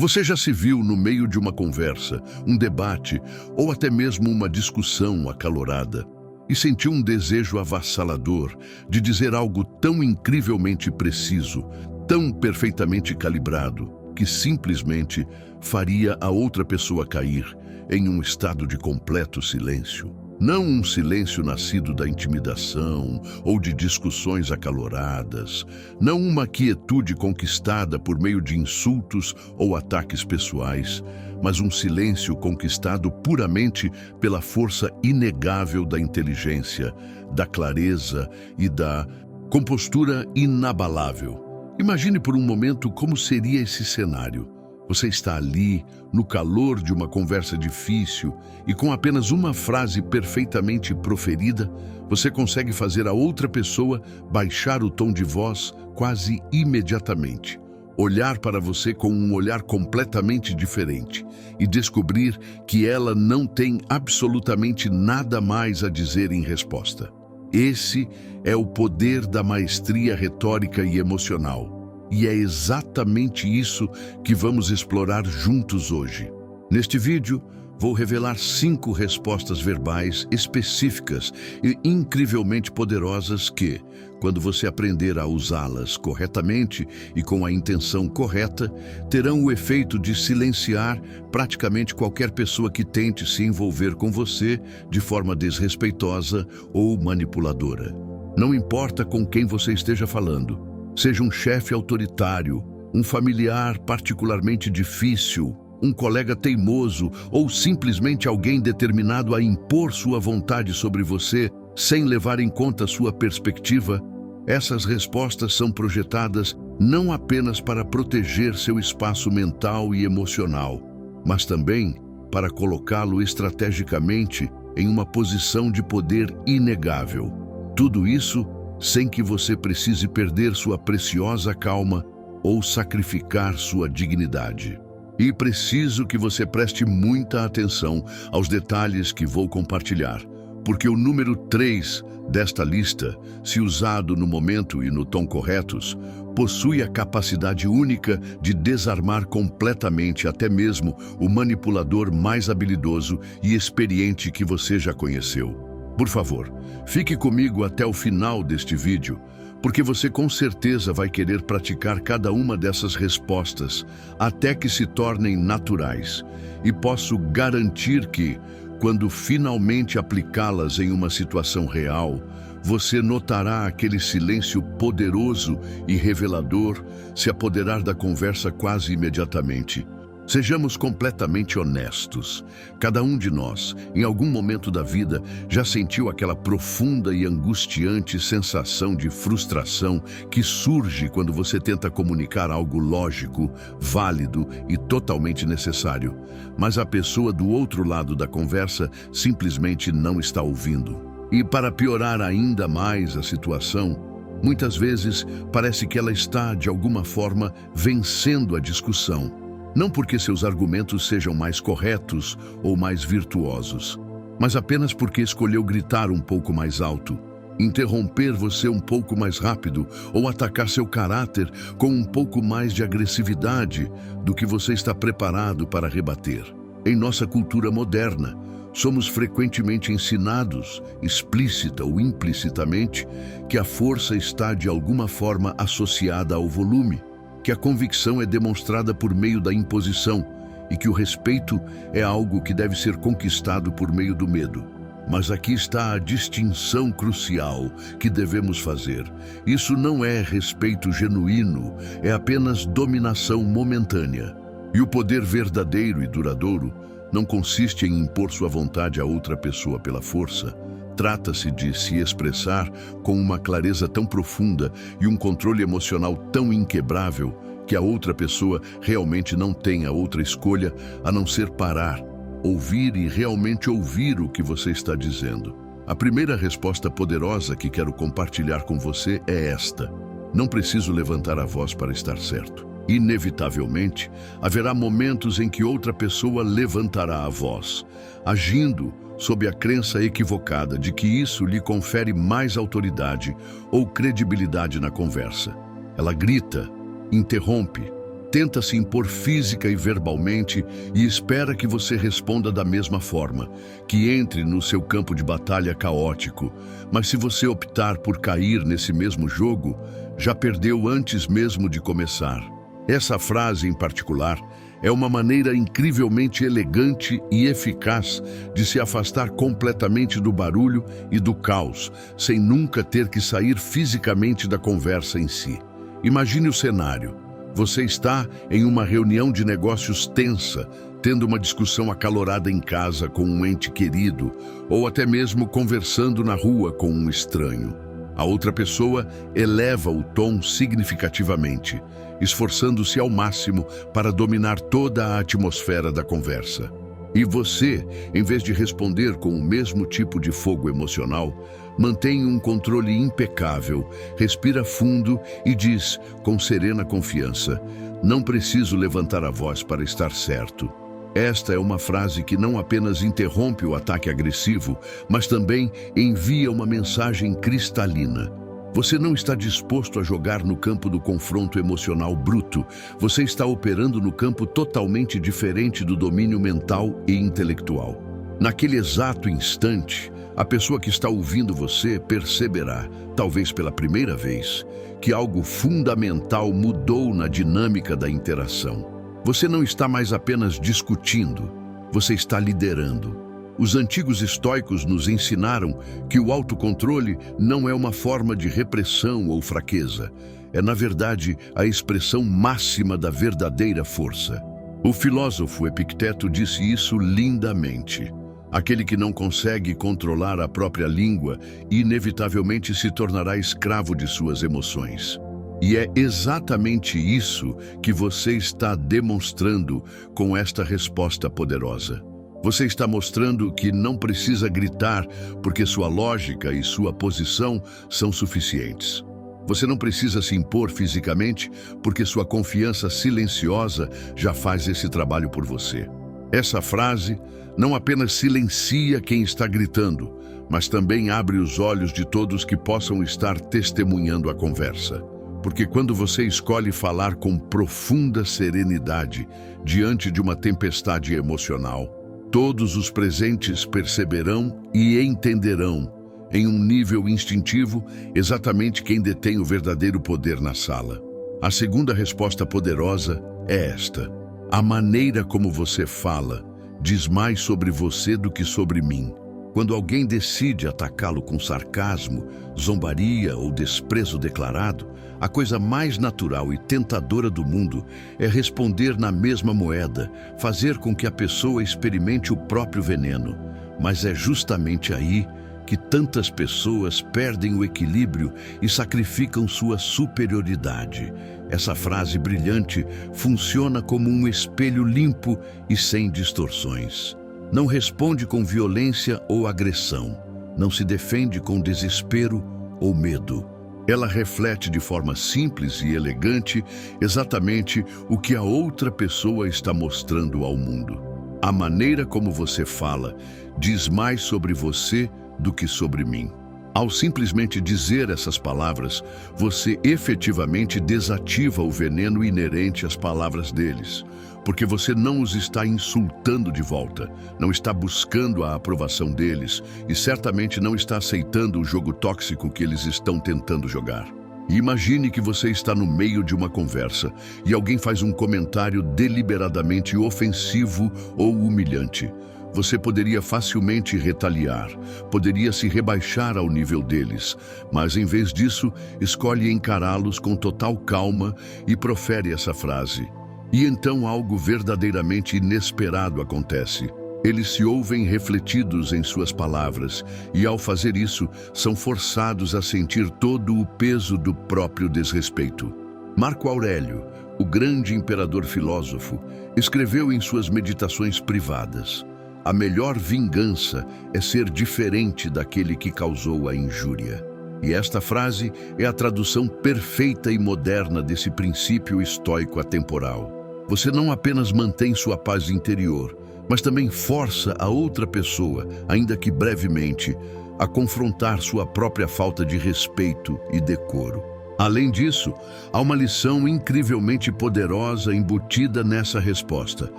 Você já se viu no meio de uma conversa, um debate ou até mesmo uma discussão acalorada e sentiu um desejo avassalador de dizer algo tão incrivelmente preciso, tão perfeitamente calibrado, que simplesmente faria a outra pessoa cair em um estado de completo silêncio? Não um silêncio nascido da intimidação ou de discussões acaloradas, não uma quietude conquistada por meio de insultos ou ataques pessoais, mas um silêncio conquistado puramente pela força inegável da inteligência, da clareza e da compostura inabalável. Imagine por um momento como seria esse cenário. Você está ali, no calor de uma conversa difícil, e com apenas uma frase perfeitamente proferida, você consegue fazer a outra pessoa baixar o tom de voz quase imediatamente, olhar para você com um olhar completamente diferente e descobrir que ela não tem absolutamente nada mais a dizer em resposta. Esse é o poder da maestria retórica e emocional. E é exatamente isso que vamos explorar juntos hoje. Neste vídeo, vou revelar 5 respostas verbais específicas e incrivelmente poderosas que, quando você aprender a usá-las corretamente e com a intenção correta, terão o efeito de silenciar praticamente qualquer pessoa que tente se envolver com você de forma desrespeitosa ou manipuladora. Não importa com quem você esteja falando. Seja um chefe autoritário, um familiar particularmente difícil, um colega teimoso ou simplesmente alguém determinado a impor sua vontade sobre você sem levar em conta sua perspectiva, essas respostas são projetadas não apenas para proteger seu espaço mental e emocional, mas também para colocá-lo estrategicamente em uma posição de poder inegável. Tudo isso sem que você precise perder sua preciosa calma ou sacrificar sua dignidade. E preciso que você preste muita atenção aos detalhes que vou compartilhar, porque o número 3 desta lista, se usado no momento e no tom corretos, possui a capacidade única de desarmar completamente até mesmo o manipulador mais habilidoso e experiente que você já conheceu. Por favor, fique comigo até o final deste vídeo, porque você com certeza vai querer praticar cada uma dessas respostas até que se tornem naturais. E posso garantir que, quando finalmente aplicá-las em uma situação real, você notará aquele silêncio poderoso e revelador se apoderar da conversa quase imediatamente. Sejamos completamente honestos. Cada um de nós, em algum momento da vida, já sentiu aquela profunda e angustiante sensação de frustração que surge quando você tenta comunicar algo lógico, válido e totalmente necessário, mas a pessoa do outro lado da conversa simplesmente não está ouvindo. E para piorar ainda mais a situação, muitas vezes parece que ela está, de alguma forma, vencendo a discussão. Não porque seus argumentos sejam mais corretos ou mais virtuosos, mas apenas porque escolheu gritar um pouco mais alto, interromper você um pouco mais rápido ou atacar seu caráter com um pouco mais de agressividade do que você está preparado para rebater. Em nossa cultura moderna, somos frequentemente ensinados, explícita ou implicitamente, que a força está de alguma forma associada ao volume, que a convicção é demonstrada por meio da imposição e que o respeito é algo que deve ser conquistado por meio do medo. Mas aqui está a distinção crucial que devemos fazer. Isso não é respeito genuíno, é apenas dominação momentânea. E o poder verdadeiro e duradouro não consiste em impor sua vontade a outra pessoa pela força. Trata-se de se expressar com uma clareza tão profunda e um controle emocional tão inquebrável que a outra pessoa realmente não tenha outra escolha a não ser parar, ouvir e realmente ouvir o que você está dizendo. A primeira resposta poderosa que quero compartilhar com você é esta: não preciso levantar a voz para estar certo. Inevitavelmente, haverá momentos em que outra pessoa levantará a voz, agindo sob a crença equivocada de que isso lhe confere mais autoridade ou credibilidade na conversa. Ela grita, interrompe, tenta se impor física e verbalmente e espera que você responda da mesma forma, que entre no seu campo de batalha caótico. Mas se você optar por cair nesse mesmo jogo, já perdeu antes mesmo de começar. Essa frase em particular é uma maneira incrivelmente elegante e eficaz de se afastar completamente do barulho e do caos, sem nunca ter que sair fisicamente da conversa em si. Imagine o cenário. Você está em uma reunião de negócios tensa, tendo uma discussão acalorada em casa com um ente querido, ou até mesmo conversando na rua com um estranho. A outra pessoa eleva o tom significativamente, esforçando-se ao máximo para dominar toda a atmosfera da conversa. E você, em vez de responder com o mesmo tipo de fogo emocional, mantém um controle impecável, respira fundo e diz, com serena confiança, não preciso levantar a voz para estar certo. Esta é uma frase que não apenas interrompe o ataque agressivo, mas também envia uma mensagem cristalina. Você não está disposto a jogar no campo do confronto emocional bruto. Você está operando no campo totalmente diferente do domínio mental e intelectual. Naquele exato instante, a pessoa que está ouvindo você perceberá, talvez pela primeira vez, que algo fundamental mudou na dinâmica da interação. Você não está mais apenas discutindo, você está liderando. Os antigos estoicos nos ensinaram que o autocontrole não é uma forma de repressão ou fraqueza. É, na verdade, a expressão máxima da verdadeira força. O filósofo Epicteto disse isso lindamente. Aquele que não consegue controlar a própria língua, inevitavelmente se tornará escravo de suas emoções. E é exatamente isso que você está demonstrando com esta resposta poderosa. Você está mostrando que não precisa gritar porque sua lógica e sua posição são suficientes. Você não precisa se impor fisicamente porque sua confiança silenciosa já faz esse trabalho por você. Essa frase não apenas silencia quem está gritando, mas também abre os olhos de todos que possam estar testemunhando a conversa. Porque quando você escolhe falar com profunda serenidade diante de uma tempestade emocional, todos os presentes perceberão e entenderão, em um nível instintivo, exatamente quem detém o verdadeiro poder na sala. A segunda resposta poderosa é esta: a maneira como você fala diz mais sobre você do que sobre mim. Quando alguém decide atacá-lo com sarcasmo, zombaria ou desprezo declarado, a coisa mais natural e tentadora do mundo é responder na mesma moeda, fazer com que a pessoa experimente o próprio veneno. Mas é justamente aí que tantas pessoas perdem o equilíbrio e sacrificam sua superioridade. Essa frase brilhante funciona como um espelho limpo e sem distorções. Não responde com violência ou agressão. Não se defende com desespero ou medo. Ela reflete de forma simples e elegante exatamente o que a outra pessoa está mostrando ao mundo. A maneira como você fala diz mais sobre você do que sobre mim. Ao simplesmente dizer essas palavras, você efetivamente desativa o veneno inerente às palavras deles, porque você não os está insultando de volta, não está buscando a aprovação deles e certamente não está aceitando o jogo tóxico que eles estão tentando jogar. E imagine que você está no meio de uma conversa e alguém faz um comentário deliberadamente ofensivo ou humilhante. Você poderia facilmente retaliar, poderia se rebaixar ao nível deles, mas em vez disso, escolhe encará-los com total calma e profere essa frase. E então algo verdadeiramente inesperado acontece. Eles se ouvem refletidos em suas palavras e, ao fazer isso, são forçados a sentir todo o peso do próprio desrespeito. Marco Aurélio, o grande imperador filósofo, escreveu em suas meditações privadas: a melhor vingança é ser diferente daquele que causou a injúria. E esta frase é a tradução perfeita e moderna desse princípio estoico atemporal. Você não apenas mantém sua paz interior, mas também força a outra pessoa, ainda que brevemente, a confrontar sua própria falta de respeito e decoro. Além disso, há uma lição incrivelmente poderosa embutida nessa resposta.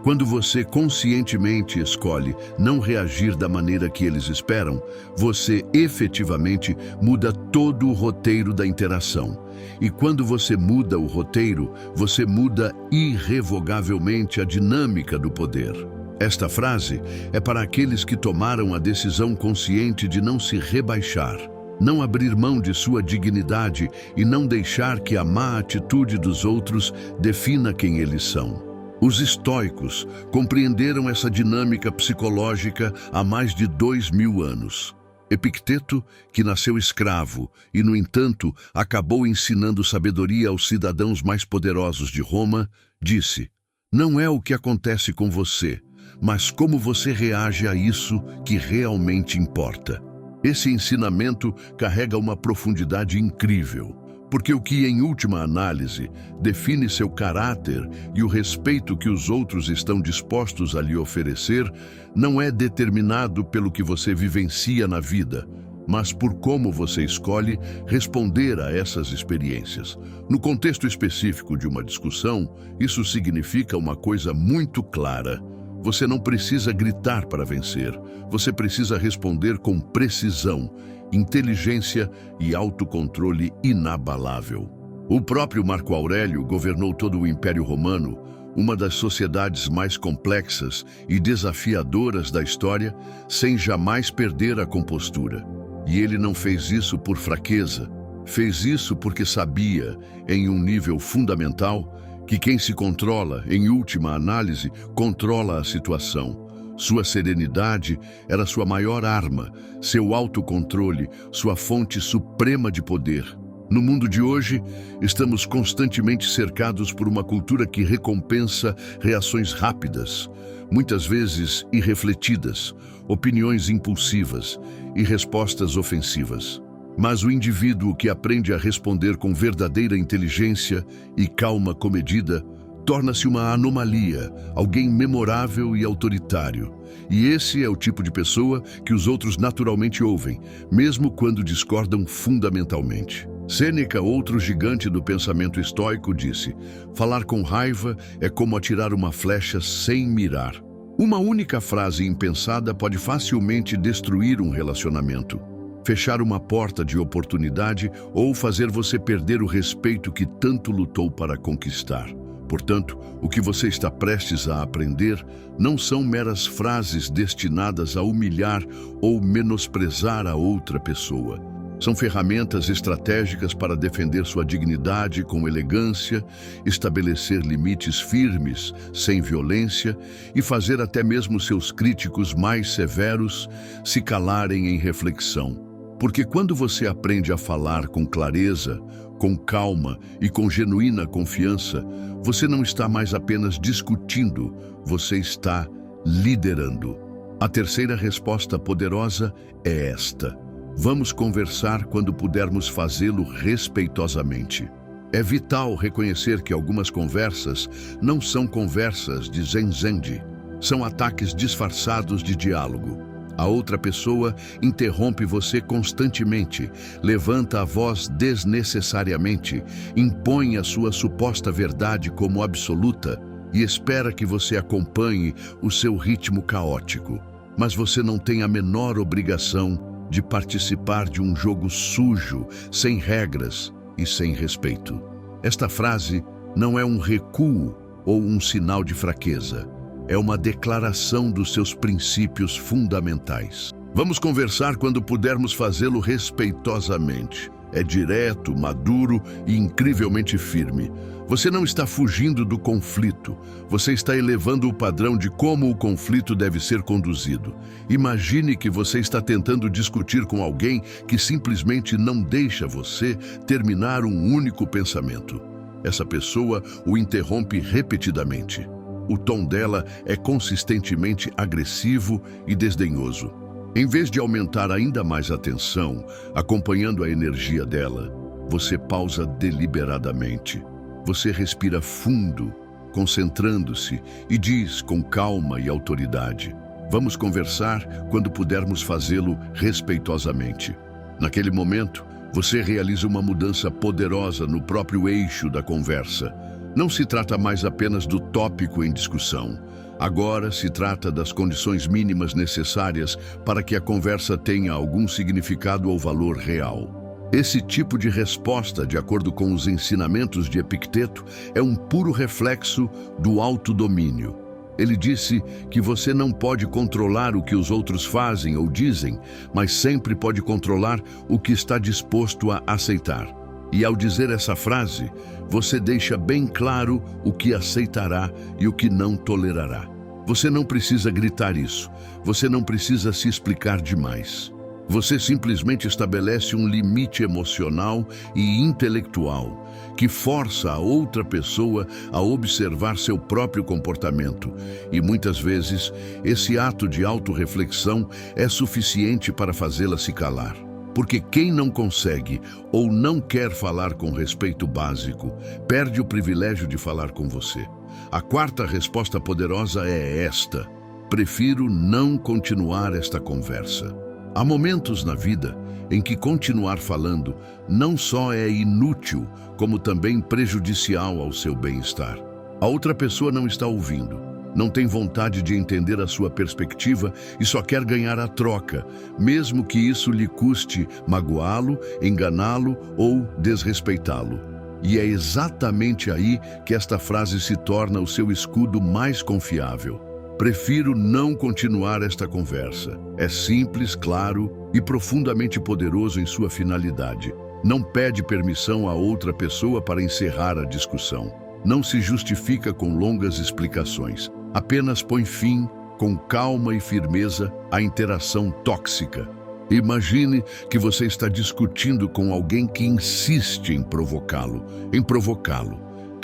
Quando você conscientemente escolhe não reagir da maneira que eles esperam, você efetivamente muda todo o roteiro da interação. E quando você muda o roteiro, você muda irrevogavelmente a dinâmica do poder. Esta frase é para aqueles que tomaram a decisão consciente de não se rebaixar, não abrir mão de sua dignidade e não deixar que a má atitude dos outros defina quem eles são. Os estoicos compreenderam essa dinâmica psicológica há mais de 2000 anos. Epicteto, que nasceu escravo e, no entanto, acabou ensinando sabedoria aos cidadãos mais poderosos de Roma, disse: "Não é o que acontece com você, mas como você reage a isso que realmente importa." Esse ensinamento carrega uma profundidade incrível, porque o que, em última análise, define seu caráter e o respeito que os outros estão dispostos a lhe oferecer, não é determinado pelo que você vivencia na vida, mas por como você escolhe responder a essas experiências. No contexto específico de uma discussão, isso significa uma coisa muito clara. Você não precisa gritar para vencer. Você precisa responder com precisão, inteligência e autocontrole inabalável. O próprio Marco Aurélio governou todo o Império Romano, uma das sociedades mais complexas e desafiadoras da história, sem jamais perder a compostura. E ele não fez isso por fraqueza. Fez isso porque sabia, em um nível fundamental, que quem se controla, em última análise, controla a situação. Sua serenidade era sua maior arma, seu autocontrole, sua fonte suprema de poder. No mundo de hoje, estamos constantemente cercados por uma cultura que recompensa reações rápidas, muitas vezes irrefletidas, opiniões impulsivas e respostas ofensivas. Mas o indivíduo que aprende a responder com verdadeira inteligência e calma comedida torna-se uma anomalia, alguém memorável e autoritário. E esse é o tipo de pessoa que os outros naturalmente ouvem, mesmo quando discordam fundamentalmente. Sêneca, outro gigante do pensamento estoico, disse: "Falar com raiva é como atirar uma flecha sem mirar." Uma única frase impensada pode facilmente destruir um relacionamento, fechar uma porta de oportunidade ou fazer você perder o respeito que tanto lutou para conquistar. Portanto, o que você está prestes a aprender não são meras frases destinadas a humilhar ou menosprezar a outra pessoa. São ferramentas estratégicas para defender sua dignidade com elegância, estabelecer limites firmes, sem violência, e fazer até mesmo seus críticos mais severos se calarem em reflexão. Porque quando você aprende a falar com clareza, com calma e com genuína confiança, você não está mais apenas discutindo, você está liderando. A terceira resposta poderosa é esta: vamos conversar quando pudermos fazê-lo respeitosamente. É vital reconhecer que algumas conversas não são conversas de zen-zendi, são ataques disfarçados de diálogo. A outra pessoa interrompe você constantemente, levanta a voz desnecessariamente, impõe a sua suposta verdade como absoluta e espera que você acompanhe o seu ritmo caótico. Mas você não tem a menor obrigação de participar de um jogo sujo, sem regras e sem respeito. Esta frase não é um recuo ou um sinal de fraqueza. É uma declaração dos seus princípios fundamentais. Vamos conversar quando pudermos fazê-lo respeitosamente. É direto, maduro e incrivelmente firme. Você não está fugindo do conflito. Você está elevando o padrão de como o conflito deve ser conduzido. Imagine que você está tentando discutir com alguém que simplesmente não deixa você terminar um único pensamento. Essa pessoa o interrompe repetidamente. O tom dela é consistentemente agressivo e desdenhoso. Em vez de aumentar ainda mais a tensão, acompanhando a energia dela, você pausa deliberadamente. Você respira fundo, concentrando-se, e diz com calma e autoridade: vamos conversar quando pudermos fazê-lo respeitosamente. Naquele momento, Você realiza uma mudança poderosa no próprio eixo da conversa. Não se trata mais apenas do tópico em discussão. Agora se trata das condições mínimas necessárias para que a conversa tenha algum significado ou valor real. Esse tipo de resposta, de acordo com os ensinamentos de Epicteto, é um puro reflexo do autodomínio. Ele disse que você não pode controlar o que os outros fazem ou dizem, mas sempre pode controlar o que está disposto a aceitar. E ao dizer essa frase, você deixa bem claro o que aceitará e o que não tolerará. Você não precisa gritar isso, você não precisa se explicar demais. Você simplesmente estabelece um limite emocional e intelectual que força a outra pessoa a observar seu próprio comportamento. E muitas vezes, esse ato de autorreflexão é suficiente para fazê-la se calar. Porque quem não consegue ou não quer falar com respeito básico, perde o privilégio de falar com você. A quarta resposta poderosa é esta: prefiro não continuar esta conversa. Há momentos na vida em que continuar falando não só é inútil, como também prejudicial ao seu bem-estar. A outra pessoa não está ouvindo, não tem vontade de entender a sua perspectiva e só quer ganhar a troca, mesmo que isso lhe custe magoá-lo, enganá-lo ou desrespeitá-lo. E é exatamente aí que esta frase se torna o seu escudo mais confiável. Prefiro não continuar esta conversa. É simples, claro e profundamente poderoso em sua finalidade. Não pede permissão a outra pessoa para encerrar a discussão. Não se justifica com longas explicações. Apenas põe fim, com calma e firmeza, à interação tóxica. Imagine que você está discutindo com alguém que insiste em provocá-lo.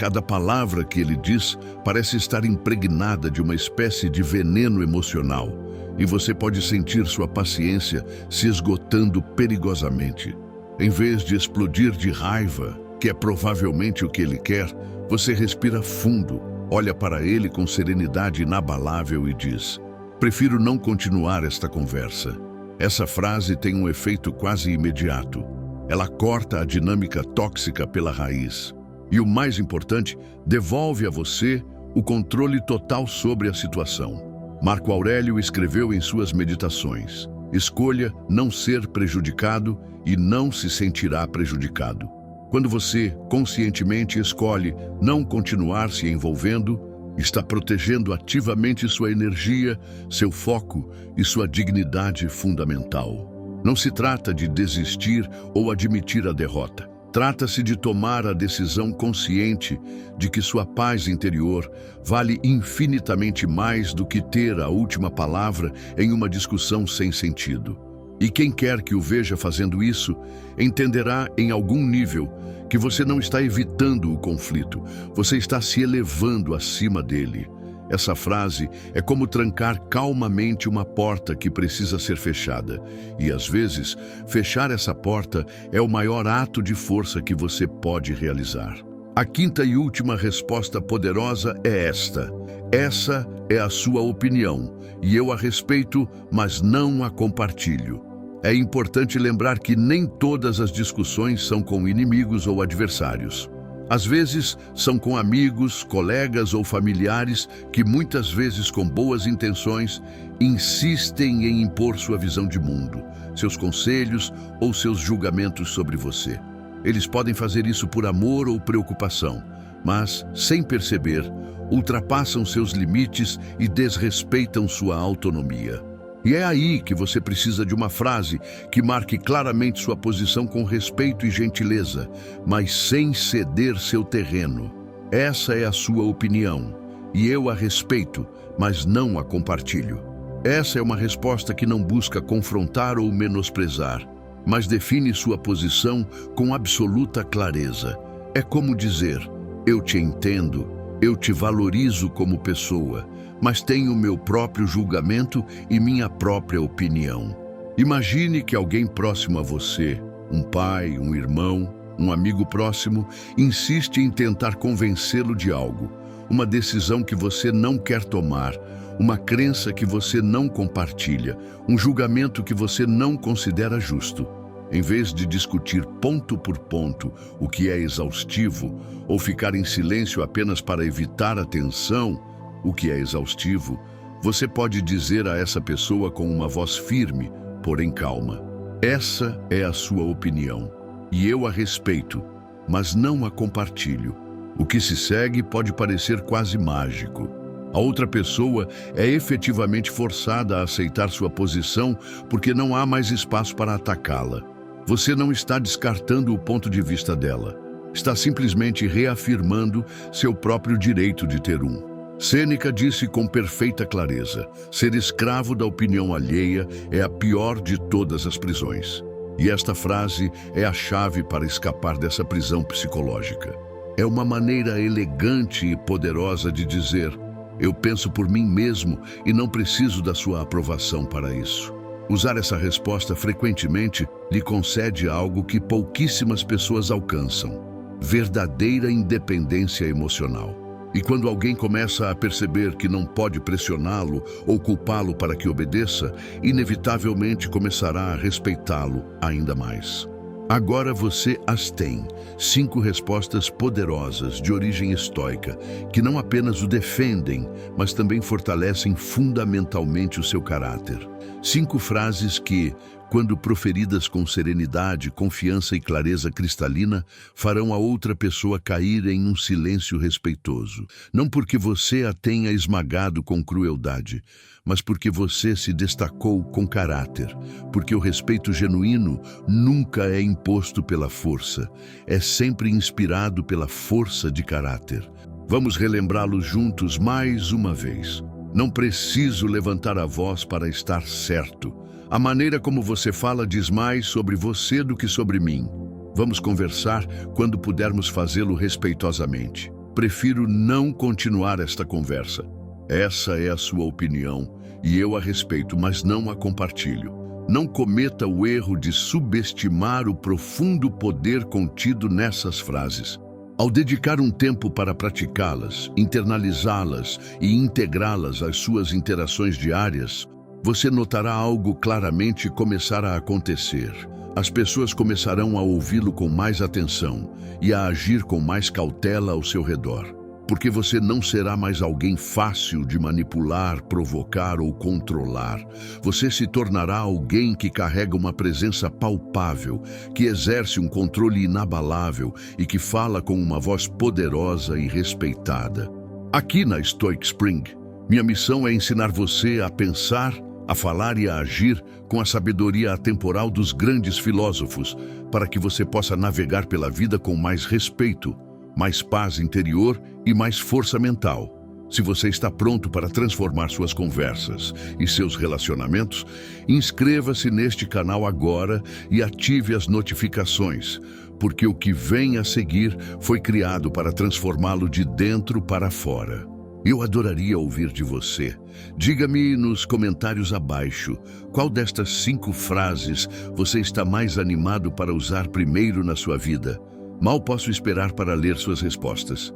Cada palavra que ele diz parece estar impregnada de uma espécie de veneno emocional, e você pode sentir sua paciência se esgotando perigosamente. Em vez de explodir de raiva, que é provavelmente o que ele quer, você respira fundo, olha para ele com serenidade inabalável e diz: prefiro não continuar esta conversa. Essa frase tem um efeito quase imediato. Ela corta a dinâmica tóxica pela raiz. E o mais importante, devolve a você o controle total sobre a situação. Marco Aurélio escreveu em suas meditações: escolha não ser prejudicado e não se sentirá prejudicado. Quando você conscientemente escolhe não continuar se envolvendo, está protegendo ativamente sua energia, seu foco e sua dignidade fundamental. Não se trata de desistir ou admitir a derrota. Trata-se de tomar a decisão consciente de que sua paz interior vale infinitamente mais do que ter a última palavra em uma discussão sem sentido. E quem quer que o veja fazendo isso, entenderá em algum nível que você não está evitando o conflito, você está se elevando acima dele. Essa frase é como trancar calmamente uma porta que precisa ser fechada. E, às vezes, fechar essa porta é o maior ato de força que você pode realizar. A quinta e última resposta poderosa é esta: essa é a sua opinião, e eu a respeito, mas não a compartilho. É importante lembrar que nem todas as discussões são com inimigos ou adversários. Às vezes, são com amigos, colegas ou familiares que, muitas vezes com boas intenções, insistem em impor sua visão de mundo, seus conselhos ou seus julgamentos sobre você. Eles podem fazer isso por amor ou preocupação, mas, sem perceber, ultrapassam seus limites e desrespeitam sua autonomia. E é aí que você precisa de uma frase que marque claramente sua posição com respeito e gentileza, mas sem ceder seu terreno. Essa é a sua opinião, e eu a respeito, mas não a compartilho. Essa é uma resposta que não busca confrontar ou menosprezar, mas define sua posição com absoluta clareza. É como dizer: eu te entendo, eu te valorizo como pessoa, mas tenho meu próprio julgamento e minha própria opinião. Imagine que alguém próximo a você, um pai, um irmão, um amigo próximo, insiste em tentar convencê-lo de algo, uma decisão que você não quer tomar, uma crença que você não compartilha, um julgamento que você não considera justo. Em vez de discutir ponto por ponto o que é exaustivo, ou ficar em silêncio apenas para evitar a tensão, o que é exaustivo, você pode dizer a essa pessoa com uma voz firme, porém calma: essa é a sua opinião, e eu a respeito, mas não a compartilho. O que se segue pode parecer quase mágico. A outra pessoa é efetivamente forçada a aceitar sua posição porque não há mais espaço para atacá-la. Você não está descartando o ponto de vista dela. Está simplesmente reafirmando seu próprio direito de ter um. Sêneca disse com perfeita clareza: ser escravo da opinião alheia é a pior de todas as prisões. E esta frase é a chave para escapar dessa prisão psicológica. É uma maneira elegante e poderosa de dizer: eu penso por mim mesmo e não preciso da sua aprovação para isso. Usar essa resposta frequentemente lhe concede algo que pouquíssimas pessoas alcançam: verdadeira independência emocional. E quando alguém começa a perceber que não pode pressioná-lo ou culpá-lo para que obedeça, inevitavelmente começará a respeitá-lo ainda mais. Agora você as tem. 5 respostas poderosas de origem estoica, que não apenas o defendem, mas também fortalecem fundamentalmente o seu caráter. 5 frases que, quando proferidas com serenidade, confiança e clareza cristalina, farão a outra pessoa cair em um silêncio respeitoso. Não porque você a tenha esmagado com crueldade, mas porque você se destacou com caráter. Porque o respeito genuíno nunca é imposto pela força, é sempre inspirado pela força de caráter. Vamos relembrá-lo juntos mais uma vez. Não preciso levantar a voz para estar certo. A maneira como você fala diz mais sobre você do que sobre mim. Vamos conversar quando pudermos fazê-lo respeitosamente. Prefiro não continuar esta conversa. Essa é a sua opinião e eu a respeito, mas não a compartilho. Não cometa o erro de subestimar o profundo poder contido nessas frases. Ao dedicar um tempo para praticá-las, internalizá-las e integrá-las às suas interações diárias, você notará algo claramente começar a acontecer. As pessoas começarão a ouvi-lo com mais atenção e a agir com mais cautela ao seu redor. Porque você não será mais alguém fácil de manipular, provocar ou controlar. Você se tornará alguém que carrega uma presença palpável, que exerce um controle inabalável e que fala com uma voz poderosa e respeitada. Aqui na Stoic Spring, minha missão é ensinar você a pensar, a falar e a agir com a sabedoria atemporal dos grandes filósofos, para que você possa navegar pela vida com mais respeito, mais paz interior e mais força mental. Se você está pronto para transformar suas conversas e seus relacionamentos, inscreva-se neste canal agora e ative as notificações, porque o que vem a seguir foi criado para transformá-lo de dentro para fora. Eu adoraria ouvir de você. Diga-me nos comentários abaixo qual destas 5 frases você está mais animado para usar primeiro na sua vida. Mal posso esperar para ler suas respostas.